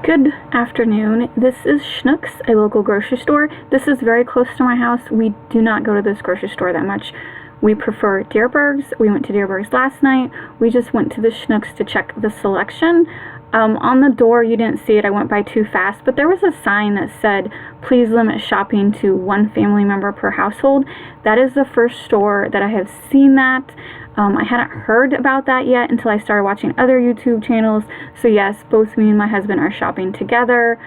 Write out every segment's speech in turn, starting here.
Good afternoon. This is Schnucks, a local grocery store. This is very close to my house. We do not go to this grocery store that much. We prefer Dierberg's. We went to Dierberg's last night. We just went to the Schnucks to check the selection. On the door, you didn't see it. I went by too fast, but there was a sign that said, please limit shopping to one family member per household. That is the first store that I have seen that. I hadn't heard about that yet until I started watching other YouTube channels. So yes, both me and my husband are shopping together.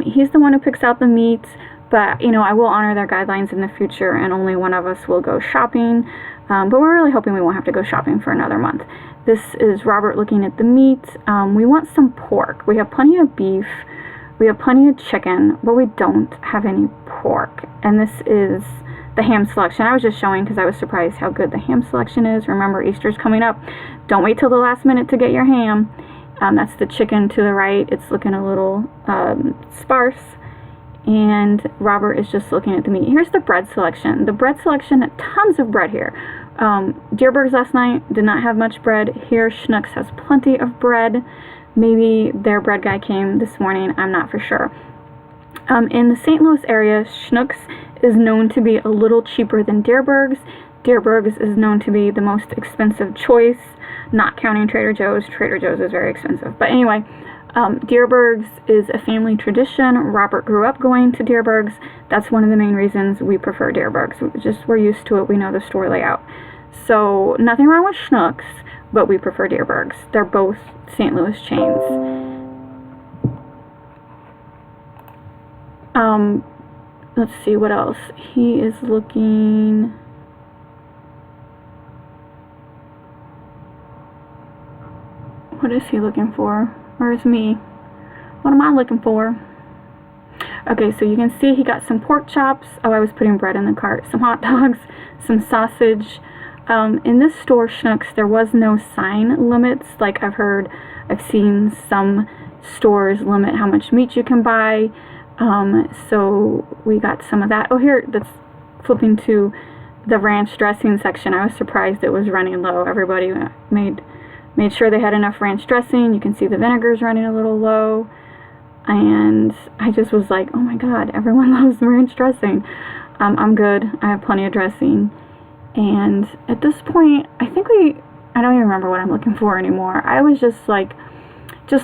He's the one who picks out the meat, but you know, I will honor their guidelines in the future and only one of us will go shopping. But we're really hoping we won't have to go shopping for another month. This is Robert looking at the meat. We want some pork. We have plenty of beef. We have plenty of chicken, but we don't have any pork. And this is the ham selection. I was just showing because I was surprised how good the ham selection is. Remember, Easter's coming up. Don't wait till the last minute to get your ham. That's the chicken to the right. It's looking a little sparse. And Robert is just looking at the meat. Here's the bread selection. The bread selection, tons of bread here. Dierberg's last night did not have much bread. Here, Schnucks has plenty of bread. Maybe their bread guy came this morning. I'm not for sure. In the St. Louis area, Schnucks is known to be a little cheaper than Dierberg's. Dierberg's is known to be the most expensive choice, not counting Trader Joe's. Trader Joe's is very expensive. But anyway, Dierberg's is a family tradition. Robert grew up going to Dierberg's. That's one of the main reasons we prefer Dierberg's. We're used to it. We know the store layout. So nothing wrong with Schnucks, but we prefer Dierberg's. They're both St. Louis chains. Let's see what else. He is looking. What is he looking for? Where's me? What am I looking for? Okay, so you can see he got some pork chops. Oh, I was putting bread in the cart. Some hot dogs, some sausage. In this store, Schnucks, there was no sign limits. Like I've seen some stores limit how much meat you can buy. So we got some of that. Oh, here, that's flipping to the ranch dressing section. I was surprised it was running low. Everybody made sure they had enough ranch dressing. You can see the vinegar's running a little low. And I just was like, oh my God, everyone loves ranch dressing. I'm good. I have plenty of dressing. And at this point, I don't even remember what I'm looking for anymore. I was just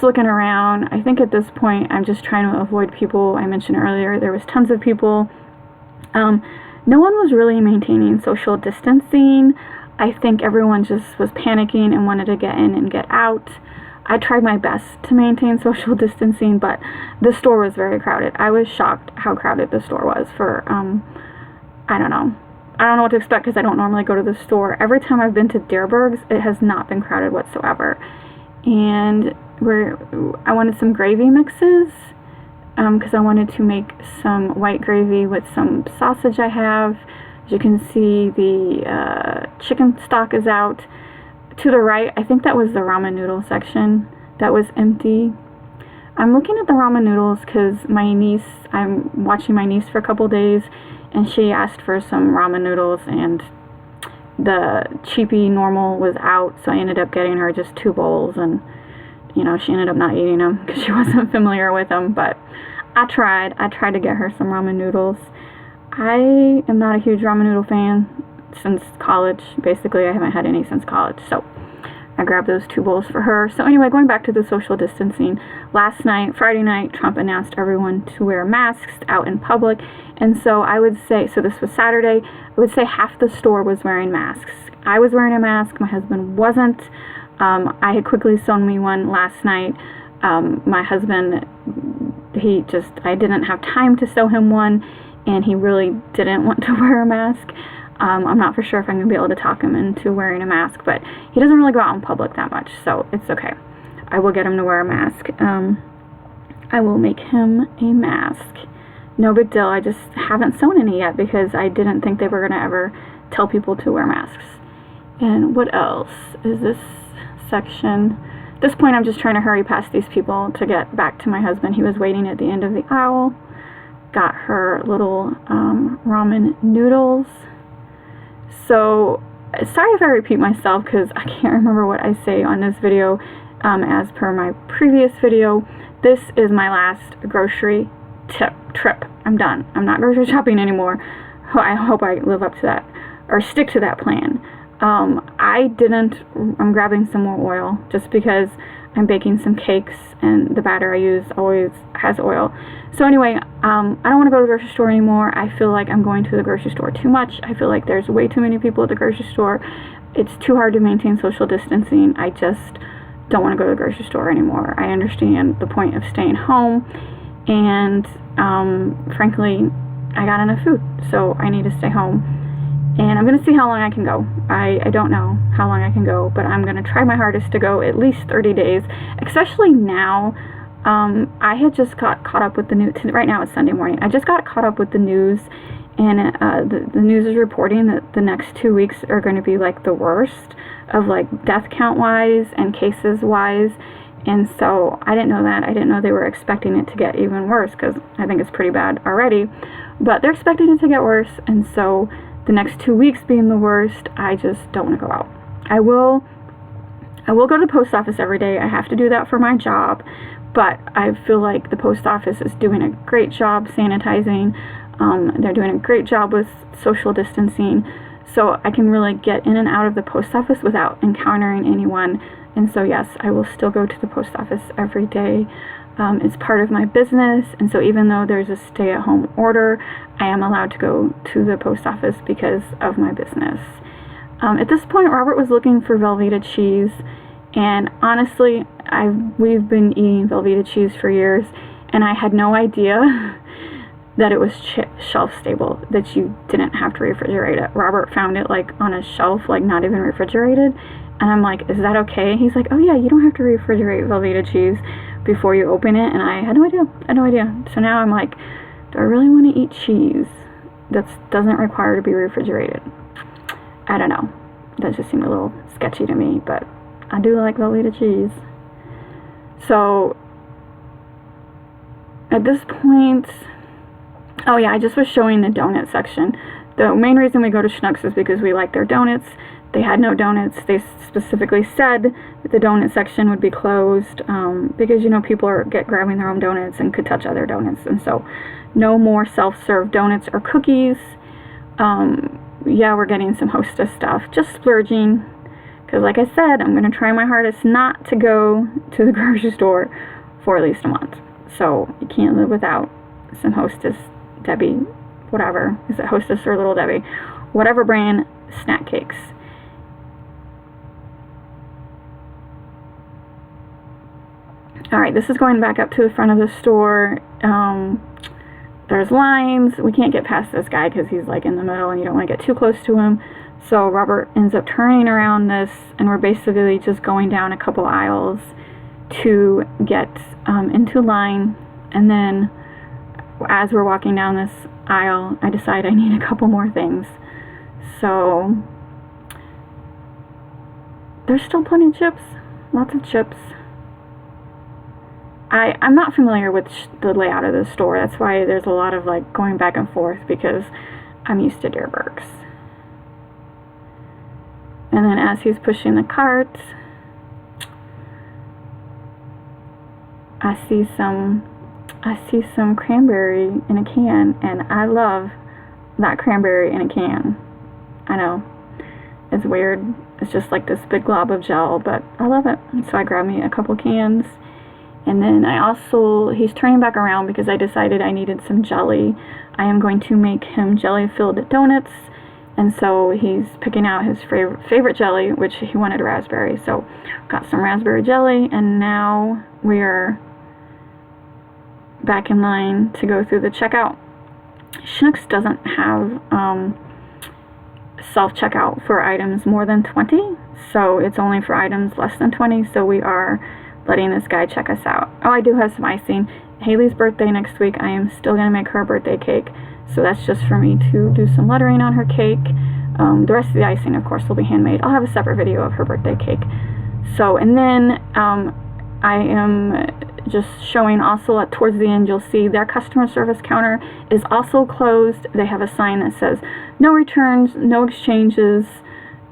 looking around. I think at this point, I'm just trying to avoid people. I mentioned earlier, there was tons of people. No one was really maintaining social distancing. I think everyone just was panicking and wanted to get in and get out. I tried my best to maintain social distancing, but the store was very crowded. I was shocked how crowded the store was for, I don't know what to expect because I don't normally go to the store. Every time I've been to Dierberg's, it has not been crowded whatsoever. And I wanted some gravy mixes because I wanted to make some white gravy with some sausage I have. As you can see, the chicken stock is out. To the right, I think that was the ramen noodle section that was empty. I'm looking at the ramen noodles because I'm watching my niece for a couple days, and she asked for some ramen noodles, and the cheapy normal was out, so I ended up getting her just 2 bowls, and you know, she ended up not eating them because she wasn't familiar with them, but I tried to get her some ramen noodles. I am not a huge ramen noodle fan since college. Basically, I haven't had any since college, so I grabbed those 2 bowls for her. So anyway, going back to the social distancing, last night, Friday night, Trump announced everyone to wear masks out in public, and so I would say, so this was Saturday, I would say half the store was wearing masks. I was wearing a mask, my husband wasn't. I had quickly sewn me one last night. My husband, I didn't have time to sew him one, and he really didn't want to wear a mask. I'm not for sure if I'm going to be able to talk him into wearing a mask, but he doesn't really go out in public that much, so it's okay. I will get him to wear a mask. I will make him a mask. No big deal. I just haven't sewn any yet because I didn't think they were going to ever tell people to wear masks. And what else is this section? At this point, I'm just trying to hurry past these people to get back to my husband. He was waiting at the end of the aisle. Got her little ramen noodles. So, sorry if I repeat myself because I can't remember what I say on this video. As per my previous video, this is my last grocery trip. I'm done. I'm not grocery shopping anymore. I hope I live up to that, or stick to that plan. I'm grabbing some more oil just because I'm baking some cakes and the batter I use always has oil. So anyway, I don't want to go to the grocery store anymore. I feel like I'm going to the grocery store too much. I feel like there's way too many people at the grocery store. It's too hard to maintain social distancing. I just don't want to go to the grocery store anymore. I understand the point of staying home, and frankly, I got enough food, so I need to stay home. And I'm going to see how long I can go. I don't know how long I can go, but I'm going to try my hardest to go at least 30 days, especially now. I had just got caught up with the news. Right now it's Sunday morning. I just got caught up with the news, and the news is reporting that the next 2 weeks are going to be like the worst of like death count wise and cases wise. And so I didn't know that. I didn't know they were expecting it to get even worse, because I think it's pretty bad already. But they're expecting it to get worse, and so the next 2 weeks being the worst, I just don't want to go out. I will go to the post office every day. I have to do that for my job, but I feel like the post office is doing a great job sanitizing. They're doing a great job with social distancing, so I can really get in and out of the post office without encountering anyone. And so yes, I will still go to the post office every day. It's part of my business, and so even though there's a stay-at-home order, I am allowed to go to the post office because of my business. At this point, Robert was looking for Velveeta cheese, and honestly, we've been eating Velveeta cheese for years, and I had no idea that it was shelf-stable, that you didn't have to refrigerate it. Robert found it like on a shelf, like not even refrigerated, and I'm like, is that okay? He's like, oh yeah, you don't have to refrigerate Velveeta cheese before you open it. And I had no idea. So now I'm like, do I really want to eat cheese that doesn't require to be refrigerated? I don't know. That just seemed a little sketchy to me, but I do like Velveeta cheese. So at this point, oh yeah, I just was showing the donut section. The main reason we go to Schnucks is because we like their donuts. They had no donuts. They specifically said that the donut section would be closed because, you know, people are grabbing their own donuts and could touch other donuts. And so no more self-serve donuts or cookies. Yeah, we're getting some Hostess stuff. Just splurging. Because like I said, I'm going to try my hardest not to go to the grocery store for at least a month. So you can't live without some Hostess, Debbie, whatever. Is it Hostess or Little Debbie? Whatever brand snack cakes. Alright, this is going back up to the front of the store. There's lines. We can't get past this guy because he's like in the middle and you don't want to get too close to him. So Robert ends up turning around this, and we're basically just going down a couple aisles to get into line. And then as we're walking down this aisle, I decide I need a couple more things. So there's still plenty of chips. Lots of chips. I'm not familiar with the layout of the store. That's why there's a lot of like going back and forth, because I'm used to Dierbergs. And then as he's pushing the cart, I see some cranberry in a can, and I love that cranberry in a can. I know, it's weird. It's just like this big glob of gel, but I love it. And so I grabbed me a couple cans. And then he's turning back around because I decided I needed some jelly. I am going to make him jelly-filled donuts. And so he's picking out his favorite jelly, which he wanted raspberry. So got some raspberry jelly, and now we're back in line to go through the checkout. Schnucks doesn't have self-checkout for items more than 20. So it's only for items less than 20. So we are letting this guy check us out. Oh, I do have some icing. Haley's birthday next week. I am still going to make her a birthday cake. So that's just for me to do some lettering on her cake. The rest of the icing, of course, will be handmade. I'll have a separate video of her birthday cake. So, and then I am just showing also towards the end, you'll see their customer service counter is also closed. They have a sign that says no returns, no exchanges,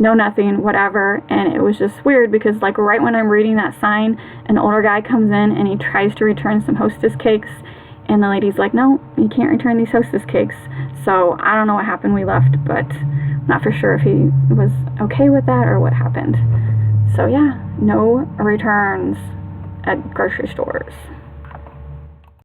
no nothing, whatever. And it was just weird because like right when I'm reading that sign, an older guy comes in and he tries to return some Hostess cakes, and the lady's like, no, you can't return these Hostess cakes. So I don't know what happened. We left, but I'm not for sure if he was okay with that or what happened. So yeah, no returns at grocery stores.